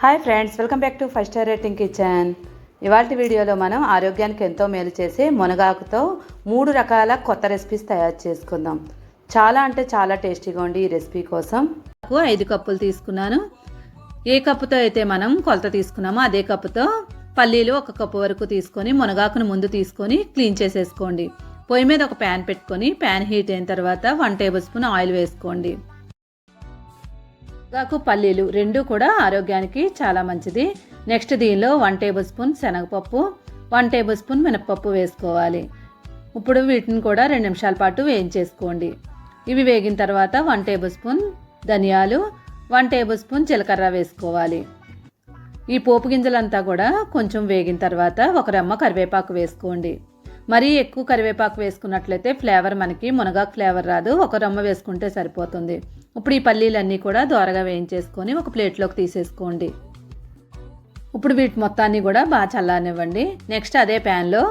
Hi friends, welcome back to 5 star rating kitchen. ఇవాళ వీడియోలో మనం ఆరోగ్యానికి ఎంతో మేలు చేసే మునగాకుతో 3 రకాల కొత్త రెసిపీస్ తయారు చేసుకుందాం. చాలా అంటే చాలా టేస్టీగా ఉండి ఈ రెసిపీ కోసం 5 కప్పులు తీసుకున్నాను. ఏ కప్పుతో అయితే మనం కొలత తీసుకున్నామో అదే కప్పుతో పల్లీలు 1 కప్పు వరకు తీసుకొని మునగాకును ముందు తీసుకొని క్లీన్ చేసేసుకోండి. పొయ్యి మీద ఒక ప్యాన్ పెట్టుకొని ప్యాన్ హీట్ అయిన తర్వాత 1 టేబుల్ స్పూన్ ఆయిల్ వేసుకోండి. మునగాకు పల్లీలు రెండు కూడా ఆరోగ్యానికి చాలా మంచిది. నెక్స్ట్ దీనిలో 1 టేబుల్ స్పూన్ శనగపప్పు, 1 టేబుల్ స్పూన్ మినపప్పు వేసుకోవాలి. ఇప్పుడు వీటిని కూడా 2 నిమిషాల పాటు వేయించేసుకోండి. ఇవి వేగిన తర్వాత 1 టేబుల్ స్పూన్ ధనియాలు, 1 టేబుల్ స్పూన్ జీలకర్ర వేసుకోవాలి. ఈ పోపు గింజలంతా కూడా కొంచెం వేగిన తర్వాత 1 రెమ్మ కరివేపాకు వేసుకోండి. మరీ ఎక్కువ కరివేపాకు వేసుకున్నట్లయితే ఫ్లేవర్ మనకి మునగాకు ఫ్లేవర్ రాదు. 1 రెమ్మ వేసుకుంటే సరిపోతుంది. ఇప్పుడు ఈ పల్లీలన్నీ కూడా దోరగా వేయించేసుకొని ఒక ప్లేట్లోకి తీసేసుకోండి. ఇప్పుడు వీటి మొత్తాన్ని కూడా బాగా చల్లారనివ్వండి. నెక్స్ట్ అదే ప్యాన్లో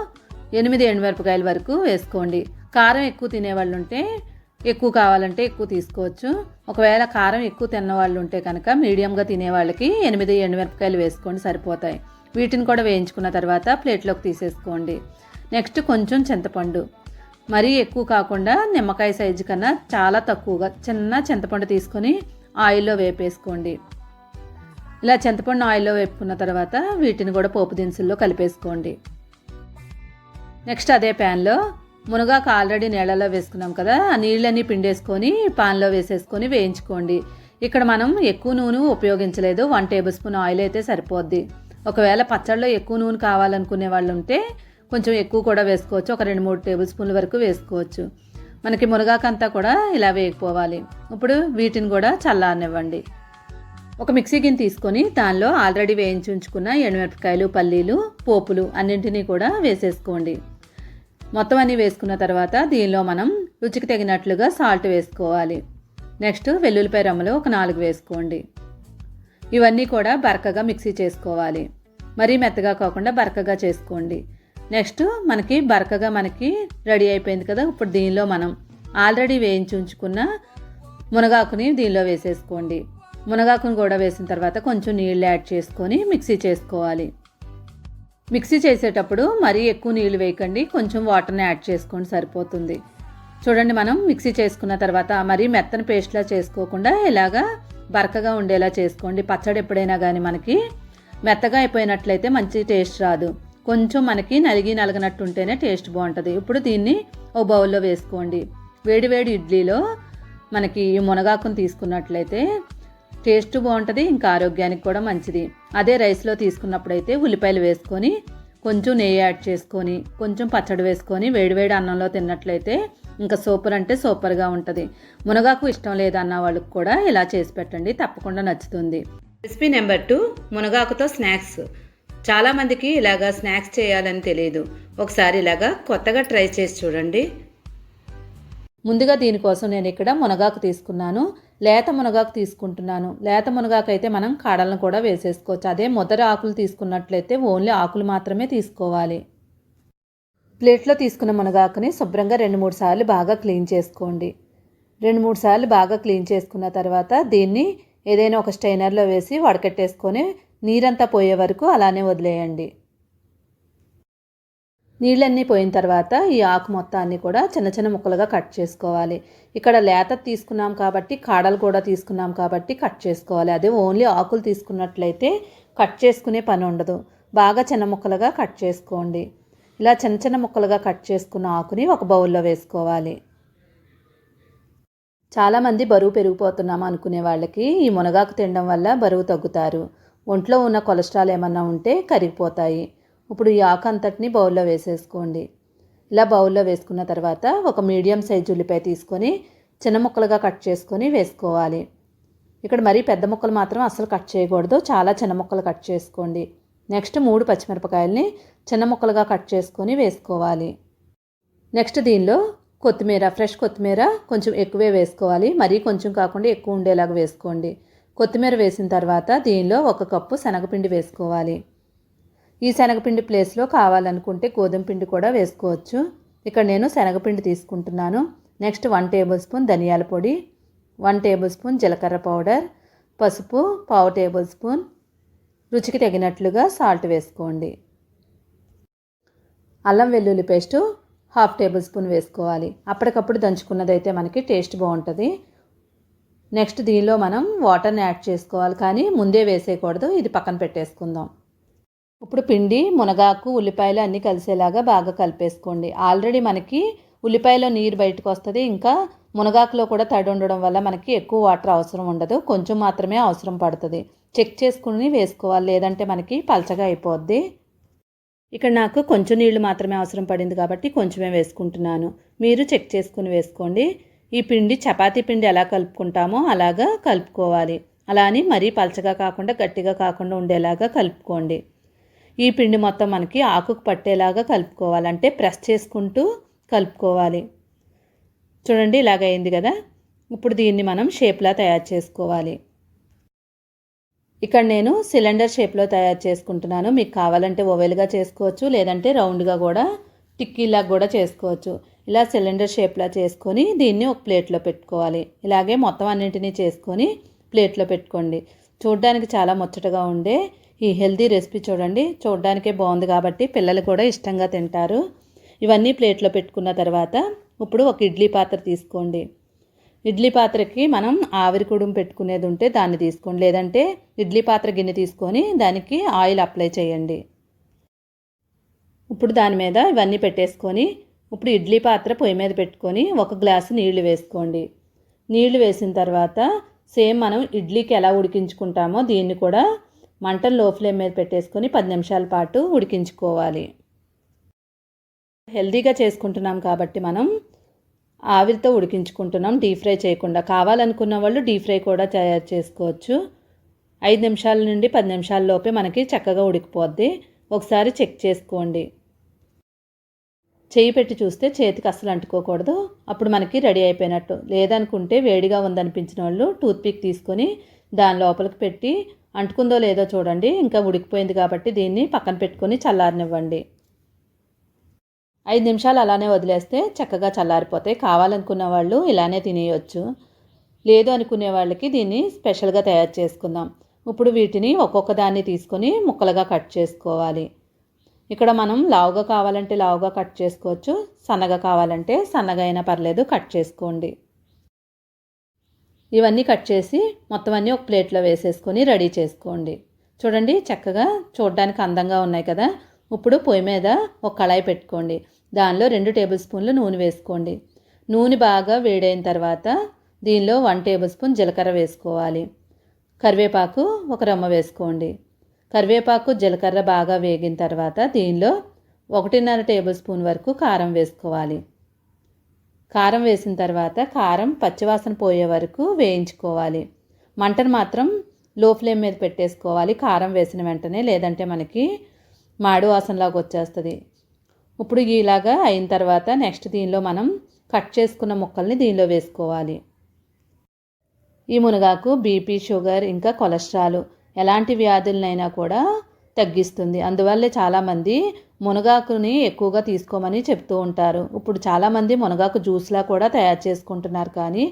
8 ఎండుమిరపకాయల వరకు వేసుకోండి. కారం ఎక్కువ తినేవాళ్ళు ఉంటే ఎక్కువ కావాలంటే ఎక్కువ తీసుకోవచ్చు. ఒకవేళ కారం ఎక్కువ తిన్నవాళ్ళు ఉంటే కనుక మీడియంగా తినేవాళ్ళకి 8 ఎండుమిరపకాయలు వేసుకోండి, సరిపోతాయి. వీటిని కూడా వేయించుకున్న తర్వాత ప్లేట్లోకి తీసేసుకోండి. నెక్స్ట్ కొంచెం చింతపండు, మరీ ఎక్కువ కాకుండా నిమ్మకాయ సైజు కన్నా చాలా తక్కువగా చిన్న చింతపండు తీసుకొని ఆయిల్లో వేపేసుకోండి. ఇలా చింతపండు ఆయిల్లో వేపుకున్న తర్వాత వీటిని కూడా పోపు దినుసుల్లో కలిపేసుకోండి. నెక్స్ట్ అదే ప్యాన్లో మునగాకు ఆల్రెడీ నీళ్ళలో వేసుకున్నాం కదా, ఆ నీళ్ళన్నీ పిండేసుకొని పాన్లో వేసేసుకొని వేయించుకోండి. ఇక్కడ మనం ఎక్కువ నూనె ఉపయోగించలేదు, 1 టేబుల్ స్పూన్ ఆయిల్ అయితే సరిపోద్ది. ఒకవేళ పచ్చళ్ళలో ఎక్కువ నూనె కావాలనుకునే వాళ్ళు ఉంటే కొంచెం ఎక్కువ కూడా వేసుకోవచ్చు. ఒక 2-3 టేబుల్ స్పూన్ల వరకు వేసుకోవచ్చు. మనకి మునగాకు అంతా కూడా ఇలా వేగిపోవాలి. ఇప్పుడు వీటిని కూడా చల్లారనివ్వండి. ఒక మిక్సీ గిన్నె తీసుకొని దానిలో ఆల్రెడీ వేయించి ఉంచుకున్న ఎండుమిరపకాయలు, పల్లీలు, పోపులు అన్నింటినీ కూడా వేసేసుకోండి. మొత్తం అన్నీ వేసుకున్న తర్వాత దీనిలో మనం రుచికి తగినట్లుగా సాల్ట్ వేసుకోవాలి. నెక్స్ట్ వెల్లుల్లిపాయ రమ్మలు ఒక 4 వేసుకోండి. ఇవన్నీ కూడా బరకగా మిక్సీ చేసుకోవాలి. మరీ మెత్తగా కాకుండా బరకగా చేసుకోండి. నెక్స్ట్ బరకగా రెడీ అయిపోయింది కదా. ఇప్పుడు దీనిలో మనం ఆల్రెడీ వేయించి ఉంచుకున్న మునగాకుని దీనిలో వేసేసుకోండి. మునగాకుని కూడా వేసిన తర్వాత కొంచెం నీళ్ళు యాడ్ చేసుకొని మిక్సీ చేసుకోవాలి. మిక్సీ చేసేటప్పుడు మరీ ఎక్కువ నీళ్ళు వేయకండి, కొంచెం వాటర్ని యాడ్ చేసుకోండి, సరిపోతుంది. చూడండి, మనం మిక్సీ చేసుకున్న తర్వాత మరీ మెత్తని పేస్ట్లా చేసుకోకుండా ఇలాగా బరకగా ఉండేలా చేసుకోండి. పచ్చడి ఎప్పుడైనా కానీ మనకి మెత్తగా అయిపోయినట్లయితే మంచి టేస్ట్ రాదు. కొంచెం నలిగినట్టు ఉంటేనే టేస్ట్ బాగుంటుంది. ఇప్పుడు దీన్ని ఓ బౌల్లో వేసుకోండి. వేడి వేడి ఇడ్లీలో ఈ మునగాకును తీసుకున్నట్లయితే టేస్ట్ బాగుంటుంది, ఇంకా ఆరోగ్యానికి కూడా మంచిది. అదే రైస్లో తీసుకున్నప్పుడైతే ఉల్లిపాయలు వేసుకొని కొంచెం నెయ్యి యాడ్ చేసుకొని కొంచెం పచ్చడి వేసుకొని వేడివేడి అన్నంలో తిన్నట్లయితే ఇంకా సూపర్ అంటే సూపర్గా ఉంటుంది. మునగాకు ఇష్టం లేదన్న వాళ్ళకి కూడా ఇలా చేసి పెట్టండి, తప్పకుండా నచ్చుతుంది. రెసిపీ నెంబర్ 2, మునగాకుతో స్నాక్స్. చాలామందికి ఇలాగా స్నాక్స్ చేయాలని తెలియదు. ఒకసారి ఇలాగా కొత్తగా ట్రై చేసి చూడండి. ముందుగా దీనికోసం నేను ఇక్కడ మునగాకు తీసుకున్నాను. లేత మునగాకు తీసుకుంటున్నాను. లేత మునగాకు అయితే మనం కాడలను కూడా వేసేసుకోవచ్చు. అదే ముదర ఆకులు తీసుకున్నట్లయితే ఓన్లీ ఆకులు మాత్రమే తీసుకోవాలి. ప్లేట్లో తీసుకున్న మునగాకుని శుభ్రంగా 2-3 సార్లు బాగా క్లీన్ చేసుకోండి. 2-3 సార్లు బాగా క్లీన్ చేసుకున్న తర్వాత దీన్ని ఏదైనా ఒక స్ట్రైనర్లో వేసి వడకట్టేసుకొని నీరంతా పోయే వరకు అలానే వదిలేయండి. నీళ్ళన్నీ పోయిన తర్వాత ఈ ఆకు మొత్తాన్ని కూడా చిన్న చిన్న ముక్కలుగా కట్ చేసుకోవాలి. ఇక్కడ లేత తీసుకున్నాం కాబట్టి కాడలు కూడా తీసుకున్నాం కాబట్టి కట్ చేసుకోవాలి. అదే ఓన్లీ ఆకులు తీసుకున్నట్లయితే కట్ చేసుకునే పని ఉండదు. బాగా చిన్న ముక్కలుగా కట్ చేసుకోండి. ఇలా చిన్న చిన్న ముక్కలుగా కట్ చేసుకున్న ఆకుని ఒక బౌల్లో వేసుకోవాలి. చాలామంది బరువు పెరిగిపోతున్నాము అనుకునే వాళ్ళకి ఈ మునగాకు తినడం వల్ల బరువు తగ్గుతారు. ఒంట్లో ఉన్న కొలెస్ట్రాల్ ఏమన్నా ఉంటే కరిగిపోతాయి. ఇప్పుడు ఈ ఆకు అంతటిని బౌల్లో వేసేసుకోండి. ఇలా బౌల్లో వేసుకున్న తర్వాత ఒక మీడియం సైజు ఉల్లిపాయ తీసుకొని చిన్న ముక్కలుగా కట్ చేసుకొని వేసుకోవాలి. ఇక్కడ మరీ పెద్ద ముక్కలు మాత్రం అసలు కట్ చేయకూడదు, చాలా చిన్న ముక్కలు కట్ చేసుకోండి. నెక్స్ట్ 3 పచ్చిమిరపకాయలని చిన్న ముక్కలుగా కట్ చేసుకొని వేసుకోవాలి. నెక్స్ట్ దీనిలో కొత్తిమీర, ఫ్రెష్ కొత్తిమీర కొంచెం ఎక్కువే వేసుకోవాలి. మరీ కొంచెం కాకుండా ఎక్కువ ఉండేలాగా వేసుకోండి. కొత్తిమీర వేసిన తర్వాత దీనిలో 1 కప్పు శనగపిండి వేసుకోవాలి. ఈ శనగపిండి ప్లేస్లో కావాలనుకుంటే గోధుమ పిండి కూడా వేసుకోవచ్చు. ఇక్కడ నేను శనగపిండి తీసుకుంటున్నాను. నెక్స్ట్ 1 టేబుల్ స్పూన్ ధనియాల పొడి, 1 టేబుల్ స్పూన్ జీలకర్ర పౌడర్, పసుపు 1/2 టేబుల్ స్పూన్, రుచికి తగినట్లుగా సాల్ట్ వేసుకోండి. అల్లం వెల్లుల్లి పేస్టు 1/2 టేబుల్ స్పూన్ వేసుకోవాలి. అప్పటికప్పుడు దంచుకున్నదైతే మనకి టేస్ట్ బాగుంటుంది. నెక్స్ట్ దీనిలో మనం వాటర్ని యాడ్ చేసుకోవాలి, కానీ ముందే వేసేయకూడదు. ఇది పక్కన పెట్టేసుకుందాం. ఇప్పుడు పిండి, మునగాకు, ఉల్లిపాయలు అన్నీ కలిసేలాగా బాగా కలిపేసుకోండి. ఆల్రెడీ మనకి ఉల్లిపాయలో నీరు బయటకు వస్తుంది. ఇంకా మునగాకులో కూడా తడి ఉండడం వల్ల మనకి ఎక్కువ వాటర్ అవసరం ఉండదు, కొంచెం మాత్రమే అవసరం పడుతుంది. చెక్ చేసుకుని వేసుకోవాలి, లేదంటే మనకి పలచగా అయిపోద్ది. ఇక్కడ నాకు కొంచెం నీళ్లు మాత్రమే అవసరం పడింది కాబట్టి కొంచెమే వేసుకుంటున్నాను. మీరు చెక్ చేసుకుని వేసుకోండి. ఈ పిండి చపాతీ పిండి ఎలా కలుపుకుంటామో అలాగా కలుపుకోవాలి. అలా అని మరీ పలచగా కాకుండా గట్టిగా కాకుండా ఉండేలాగా కలుపుకోండి. ఈ పిండి మొత్తం మనకి ఆకుకు పట్టేలాగా కలుపుకోవాలంటే ప్రెస్ చేసుకుంటూ కలుపుకోవాలి. చూడండి ఇలాగ అయింది కదా. ఇప్పుడు దీన్ని మనం షేప్లా తయారు చేసుకోవాలి. ఇక్కడ నేను సిలిండర్ షేప్లో తయారు చేసుకుంటున్నాను. మీకు కావాలంటే ఓవెల్గా చేసుకోవచ్చు, లేదంటే రౌండ్గా కూడా టిక్కీలాగా కూడా చేసుకోవచ్చు. ఇలా సిలిండర్ షేప్లా చేసుకొని దీన్ని ఒక ప్లేట్లో పెట్టుకోవాలి. ఇలాగే మొత్తం అన్నింటినీ చేసుకొని ప్లేట్లో పెట్టుకోండి. చూడడానికి చాలా ముచ్చటగా ఉండే ఈ హెల్తీ రెసిపీ చూడడానికే బాగుంది కాబట్టి పిల్లలు కూడా ఇష్టంగా తింటారు. ఇవన్నీ ప్లేట్లో పెట్టుకున్న తర్వాత ఇప్పుడు ఒక ఇడ్లీ పాత్ర తీసుకోండి. ఇడ్లీ పాత్రకి మనం ఆవిరి కుడుం పెట్టుకునేది ఉంటే దాన్ని తీసుకోండి, లేదంటే ఇడ్లీ పాత్ర గిన్నె తీసుకొని దానికి ఆయిల్ అప్లై చేయండి. ఇప్పుడు దాని మీద ఇవన్నీ పెట్టేసుకొని ఇప్పుడు ఇడ్లీ పాత్ర పొయ్యి మీద పెట్టుకొని 1 గ్లాసు నీళ్లు వేసుకోండి. నీళ్లు వేసిన తర్వాత సేమ్ మనం ఇడ్లీకి ఎలా ఉడికించుకుంటామో దీన్ని కూడా మంటను లో ఫ్లేమ్ మీద పెట్టేసుకొని 10 నిమిషాల పాటు ఉడికించుకోవాలి. హెల్తీగా చేసుకుంటున్నాం కాబట్టి మనం ఆవిరితో ఉడికించుకుంటున్నాం, డీప్ ఫ్రై చేయకుండా. కావాలనుకున్న వాళ్ళు డీప్ ఫ్రై కూడా తయారు చేసుకోవచ్చు. 5 నిమిషాల నుండి 10 నిమిషాల లోపే మనకి చక్కగా ఉడికిపోద్ది. ఒకసారి చెక్ చేసుకోండి. చేయి పెట్టి చూస్తే చేతికి అస్సలు అంటుకోకూడదు, అప్పుడు మనకి రెడీ అయిపోయినట్టు. లేదనుకుంటే వేడిగా ఉందనిపించిన వాళ్ళు టూత్పిక్ తీసుకొని దాని లోపలికి పెట్టి అంటుకుందో లేదో చూడండి. ఇంకా ఉడికిపోయింది కాబట్టి దీన్ని పక్కన పెట్టుకొని చల్లారనివ్వండి. 5 నిమిషాలు అలానే వదిలేస్తే చక్కగా చల్లారిపోతాయి. కావాలనుకున్న వాళ్ళు ఇలానే తినేయచ్చు, లేదు అనుకునే వాళ్ళకి దీన్ని స్పెషల్గా తయారు చేసుకుందాం. ఇప్పుడు వీటిని ఒక్కొక్క దాన్ని తీసుకొని ముక్కలుగా కట్ చేసుకోవాలి. ఇక్కడ మనం లావుగా కావాలంటే లావుగా కట్ చేసుకోవచ్చు, సన్నగా కావాలంటే సన్నగా అయినా పర్లేదు, కట్ చేసుకోండి. ఇవన్నీ కట్ చేసి మొత్తం అన్నీ ఒక ప్లేట్లో వేసేసుకొని రెడీ చేసుకోండి. చూడండి చక్కగా చూడడానికి అందంగా ఉన్నాయి కదా. ఇప్పుడు పొయ్యి మీద ఒక కళాయి పెట్టుకోండి. దానిలో 2 టేబుల్ స్పూన్లు నూనె వేసుకోండి. నూనె బాగా వేడైన తర్వాత దీనిలో 1 టేబుల్ స్పూన్ జీలకర్ర వేసుకోవాలి. కరివేపాకు ఒక రెమ్మ వేసుకోండి. కరివేపాకు జీలకర్ర బాగా వేగిన తర్వాత దీనిలో 1.5 టేబుల్ స్పూన్ వరకు కారం వేసుకోవాలి. కారం వేసిన తర్వాత కారం పచ్చివాసన పోయే వరకు వేయించుకోవాలి. మంటను మాత్రం లో ఫ్లేమ్ మీద పెట్టేసుకోవాలి కారం వేసిన వెంటనే, లేదంటే మనకి మాడు వాసనలాగా వచ్చేస్తుంది. ఇప్పుడు ఇలాగా అయిన తర్వాత నెక్స్ట్ దీనిలో మనం కట్ చేసుకున్న ముక్కల్ని దీనిలో వేసుకోవాలి. ఈ మునగాకు బీపీ, షుగర్, ఇంకా కొలెస్ట్రాల్ ఎలాంటి వ్యాధులనైనా కూడా తగ్గిస్తుంది. అందువల్లే చాలామంది మునగాకుని ఎక్కువగా తీసుకోమని చెప్తూ ఉంటారు. ఇప్పుడు చాలామంది మునగాకు జ్యూస్లా కూడా తయారు చేసుకుంటున్నారు. కానీ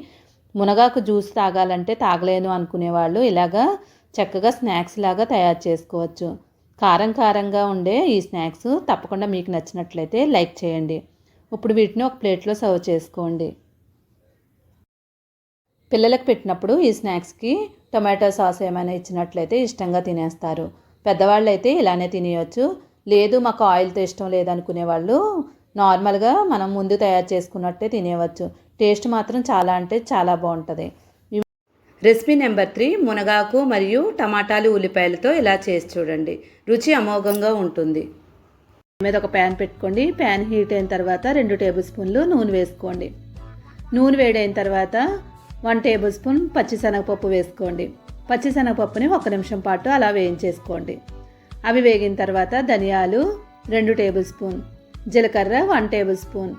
మునగాకు జ్యూస్ తాగాలంటే తాగలేను అనుకునేవాళ్ళు ఇలాగా చక్కగా స్నాక్స్ లాగా తయారు చేసుకోవచ్చు. కారంగా ఉండే ఈ స్నాక్స్ తప్పకుండా మీకు నచ్చినట్లయితే లైక్ చేయండి. ఇప్పుడు వీటిని ఒక ప్లేట్లో సర్వ్ చేసుకోండి. పిల్లలకు పెట్టినప్పుడు ఈ స్నాక్స్కి టొమాటో సాస్ ఏమైనా ఇచ్చినట్లయితే ఇష్టంగా తినేస్తారు. పెద్దవాళ్ళు అయితే ఇలానే తినేయచ్చు. లేదు మాకు ఆయిల్తో ఇష్టం లేదనుకునే వాళ్ళు నార్మల్గా మనం ముందు తయారు చేసుకున్నట్టే తినేయవచ్చు. టేస్ట్ మాత్రం చాలా అంటే చాలా బాగుంటుంది. రెసిపీ నెంబర్ 3 మునగాకు మరియు టమాటాలు ఉల్లిపాయలతో ఇలా చేసి చూడండి. రుచి అమోఘంగా ఉంటుంది. మీద ఒక ప్యాన్ పెట్టుకోండి. ప్యాన్ హీట్ అయిన తర్వాత 2 టేబుల్ స్పూన్లు నూనె వేసుకోండి. నూనె వేడైన తర్వాత 1 టేబుల్ స్పూన్ పచ్చిశనగపప్పు వేసుకోండి. పచ్చిశనగపప్పుని 1 నిమిషం పాటు అలా వేయించేసుకోండి. అవి వేగిన తర్వాత ధనియాలు 2 టేబుల్ స్పూన్, జీలకర్ర 1 టేబుల్ స్పూన్.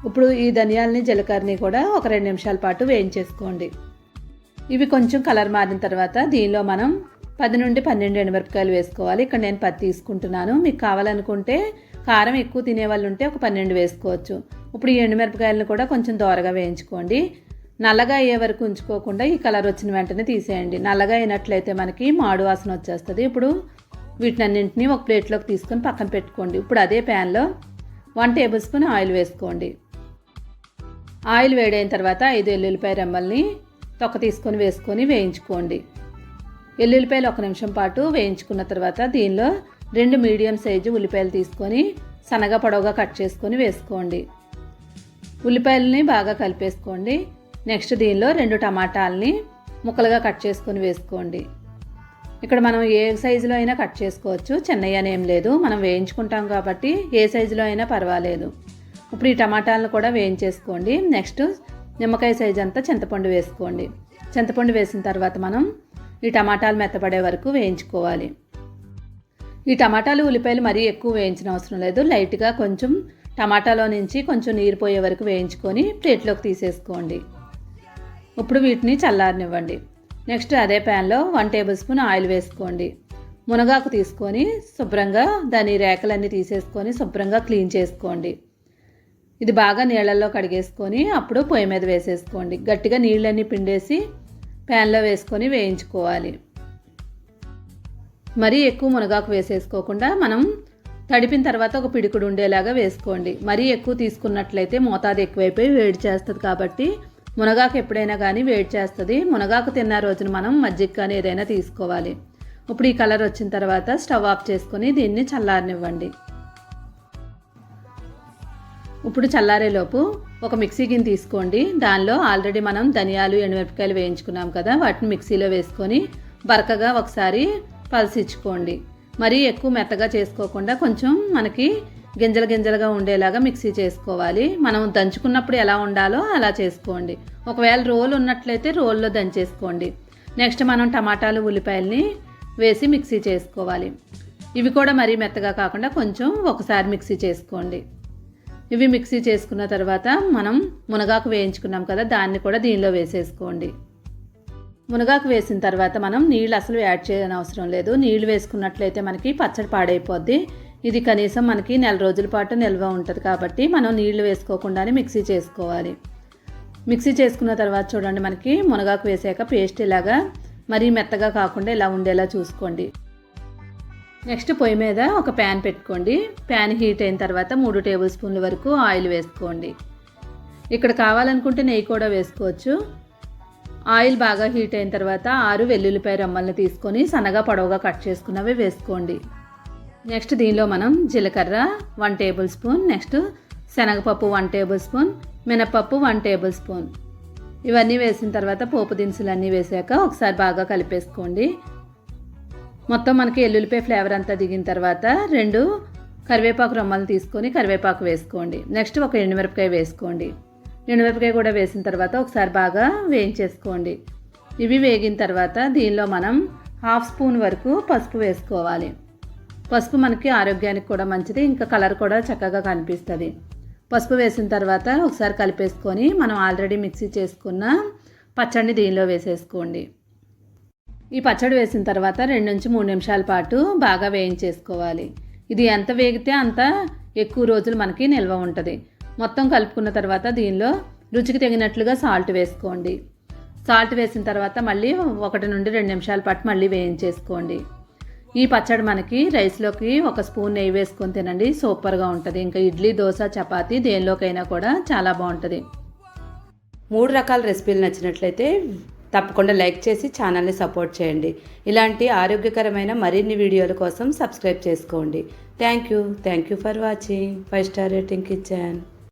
ఇప్పుడు ఈ ధనియాలని జీలకర్రని కూడా ఒక 2 నిమిషాల పాటు వేయించేసుకోండి. ఇవి కొంచెం కలర్ మారిన తర్వాత దీనిలో మనం 10 నుండి 12 ఎండుమిరపకాయలు వేసుకోవాలి. ఇక్కడ నేను 10 తీసుకుంటున్నాను. మీకు కావాలనుకుంటే కారం ఎక్కువ తినేవాళ్ళు ఉంటే ఒక 12 వేసుకోవచ్చు. ఇప్పుడు ఈ ఎండుమిరపకాయలను కూడా కొంచెం దోరగా వేయించుకోండి. నల్లగా అయ్యే వరకు ఉంచుకోకుండా ఈ కలర్ వచ్చిన వెంటనే తీసేయండి. నల్లగా అయినట్లయితే మనకి మాడు వాసన వచ్చేస్తుంది. ఇప్పుడు వీటినన్నింటినీ ఒక ప్లేట్లోకి తీసుకొని పక్కన పెట్టుకోండి. ఇప్పుడు అదే ప్యాన్లో 1 టేబుల్ స్పూన్ ఆయిల్ వేసుకోండి. ఆయిల్ వేడైన తర్వాత 5 ఎల్లుల్లిపాయ రెమ్మల్ని తొక్క తీసుకొని వేసుకొని వేయించుకోండి. ఎల్లుల్లిపాయలు 1 నిమిషం పాటు వేయించుకున్న తర్వాత దీనిలో 2 మీడియం సైజు ఉల్లిపాయలు తీసుకొని సన్నగా పొడవుగా కట్ చేసుకొని వేసుకోండి. ఉల్లిపాయలని బాగా కలిపేసుకోండి. నెక్స్ట్ దీనిలో 2 టమాటాలని ముక్కలుగా కట్ చేసుకొని వేసుకోండి. ఇక్కడ మనం ఏ సైజులో అయినా కట్ చేసుకోవచ్చు, చిన్నవి అని ఏం లేదు. మనం వేయించుకుంటాం కాబట్టి ఏ సైజులో అయినా పర్వాలేదు. ఇప్పుడు ఈ టమాటాలను కూడా వేయించేసుకోండి. నెక్స్ట్ నిమ్మకాయ సైజు అంతా చింతపండు వేసుకోండి. చింతపండు వేసిన తర్వాత మనం ఈ టమాటాలు మెత్తపడే వరకు వేయించుకోవాలి. ఈ టమాటాలు ఉల్లిపాయలు మరీ ఎక్కువ వేయించిన అవసరం లేదు. లైట్గా కొంచెం టమాటాలో నుంచి కొంచెం నీరు పోయే వరకు వేయించుకొని ప్లేట్లోకి తీసేసుకోండి. ఇప్పుడు వీటిని చల్లారనివ్వండి. నెక్స్ట్ అదే ప్యాన్లో 1 టేబుల్ స్పూన్ ఆయిల్ వేసుకోండి. మునగాకు తీసుకొని శుభ్రంగా దాని రేకలన్నీ తీసేసుకొని శుభ్రంగా క్లీన్ చేసుకోండి. ఇది బాగా నీళ్ళల్లో కడిగేసుకొని అప్పుడు పొయ్యి మీద వేసేసుకోండి. గట్టిగా నీళ్ళన్నీ పిండేసి ప్యాన్లో వేసుకొని వేయించుకోవాలి. మరీ ఎక్కువ మునగాకు వేసేసుకోకుండా మనం తడిపిన తర్వాత ఒక పిడికుడు ఉండేలాగా వేసుకోండి. మరీ ఎక్కువ తీసుకున్నట్లయితే మోతాదు ఎక్కువైపోయి వేడి చేస్తుంది. కాబట్టి మునగాకు ఎప్పుడైనా కానీ వేడి చేస్తుంది. మునగాకు తిన్న రోజున మనం మజ్జిగ కానీ ఏదైనా తీసుకోవాలి. ఇప్పుడు ఈ కలర్ వచ్చిన తర్వాత స్టవ్ ఆఫ్ చేసుకొని దీన్ని చల్లారనివ్వండి. ఇప్పుడు చల్లారేలోపు ఒక మిక్సీ గిన్నె తీసుకోండి. దానిలో ఆల్రెడీ మనం ధనియాలు ఎండుమిరపకాయలు వేయించుకున్నాం కదా, వాటిని మిక్సీలో వేసుకొని బరకగా ఒకసారి పల్సిచ్చుకోండి. మరీ ఎక్కువ మెత్తగా చేసుకోకుండా కొంచెం మనకి గింజలుగా ఉండేలాగా మిక్సీ చేసుకోవాలి. మనం దంచుకున్నప్పుడు ఎలా ఉండాలో అలా చేసుకోండి. ఒకవేళ రోల్ ఉన్నట్లయితే రోల్లో దంచేసుకోండి. నెక్స్ట్ మనం టమాటాలు ఉల్లిపాయలని వేసి మిక్సీ చేసుకోవాలి. ఇవి కూడా మరీ మెత్తగా కాకుండా కొంచెం ఒకసారి మిక్సీ చేసుకోండి. ఇవి మిక్సీ చేసుకున్న తర్వాత మనం మునగాకు వేయించుకున్నాం కదా, దాన్ని కూడా దీనిలో వేసేసుకోండి. మునగాకు వేసిన తర్వాత మనం నీళ్ళు అసలు యాడ్ చేయని అవసరం లేదు. నీళ్ళు వేసుకున్నట్లయితే మనకి పచ్చడి పాడైపోద్ది. ఇది కనీసం మనకి 4 రోజుల పాటు నిల్వ ఉంటుంది. కాబట్టి మనం నీళ్లు వేసుకోకుండానే మిక్సీ చేసుకోవాలి. మిక్సీ చేసుకున్న తర్వాత చూడండి, మనకి మునగాకు వేసాక పేస్ట్ ఇలాగా మరీ మెత్తగా కాకుండా ఇలా ఉండేలా చూసుకోండి. నెక్స్ట్ పొయ్యి మీద ఒక ప్యాన్ పెట్టుకోండి. ప్యాన్ హీట్ అయిన తర్వాత 3 టేబుల్ స్పూన్ల వరకు ఆయిల్ వేసుకోండి. ఇక్కడ కావాలనుకుంటే నెయ్యి కూడా వేసుకోవచ్చు. ఆయిల్ బాగా హీట్ అయిన తర్వాత 6 వెల్లుల్లిపాయ రెమ్మల్ని తీసుకొని సన్నగా పొడవుగా కట్ చేసుకున్నవి వేసుకోండి. నెక్స్ట్ దీనిలో మనం జీలకర్ర 1 టేబుల్ స్పూన్, నెక్స్ట్ శనగపప్పు 1 టేబుల్ స్పూన్, మినపప్పు 1 టేబుల్ స్పూన్ ఇవన్నీ వేసిన తర్వాత పోపు దినుసులన్నీ వేసాక ఒకసారి బాగా కలిపేసుకోండి. మొత్తం మనకి ఎల్లుల్లిపాయ ఫ్లేవర్ అంతా దిగిన తర్వాత 2 కరివేపాకు రెమ్మలు తీసుకొని కరివేపాకు వేసుకోండి. నెక్స్ట్ ఒక ఎండుమిరపకాయ వేసుకోండి. ఎండుమిరపకాయ కూడా వేసిన తర్వాత ఒకసారి బాగా వేయించేసుకోండి. ఇవి వేగిన తర్వాత దీనిలో మనం 1/2 స్పూన్ వరకు పసుపు వేసుకోవాలి. పసుపు మనకి ఆరోగ్యానికి కూడా మంచిది, ఇంకా కలర్ కూడా చక్కగా కనిపిస్తుంది. పసుపు వేసిన తర్వాత ఒకసారి కలిపేసుకొని మనం ఆల్రెడీ మిక్సీ చేసుకున్న పచ్చడిని దీనిలో వేసేసుకోండి. ఈ పచ్చడి వేసిన తర్వాత 2 నుంచి 3 నిమిషాల పాటు బాగా వేయించేసుకోవాలి. ఇది ఎంత వేగితే అంత ఎక్కువ రోజులు మనకి నిల్వ ఉంటుంది. మొత్తం కలుపుకున్న తర్వాత దీనిలో రుచికి తగినట్లుగా సాల్ట్ వేసుకోండి. సాల్ట్ వేసిన తర్వాత మళ్ళీ 1 నుండి 2 నిమిషాల పాటు మళ్ళీ వేయించేసుకోండి. ఈ పచ్చడి మనకి రైస్లోకి 1 స్పూన్ నెయ్యి వేసుకొని తినండి, సూపర్గా ఉంటుంది. ఇంకా ఇడ్లీ, దోశ, చపాతీ దేనిలోకైనా కూడా చాలా బాగుంటుంది. 3 రకాల రెసిపీలు నచ్చినట్లయితే తప్పకుండా లైక్ చేసి ఛానల్ని సపోర్ట్ చేయండి. ఇలాంటి ఆరోగ్యకరమైన మరిన్ని వీడియోల కోసం సబ్స్క్రైబ్ చేసుకోండి. Thank you for watching. 5 star rating kitchen.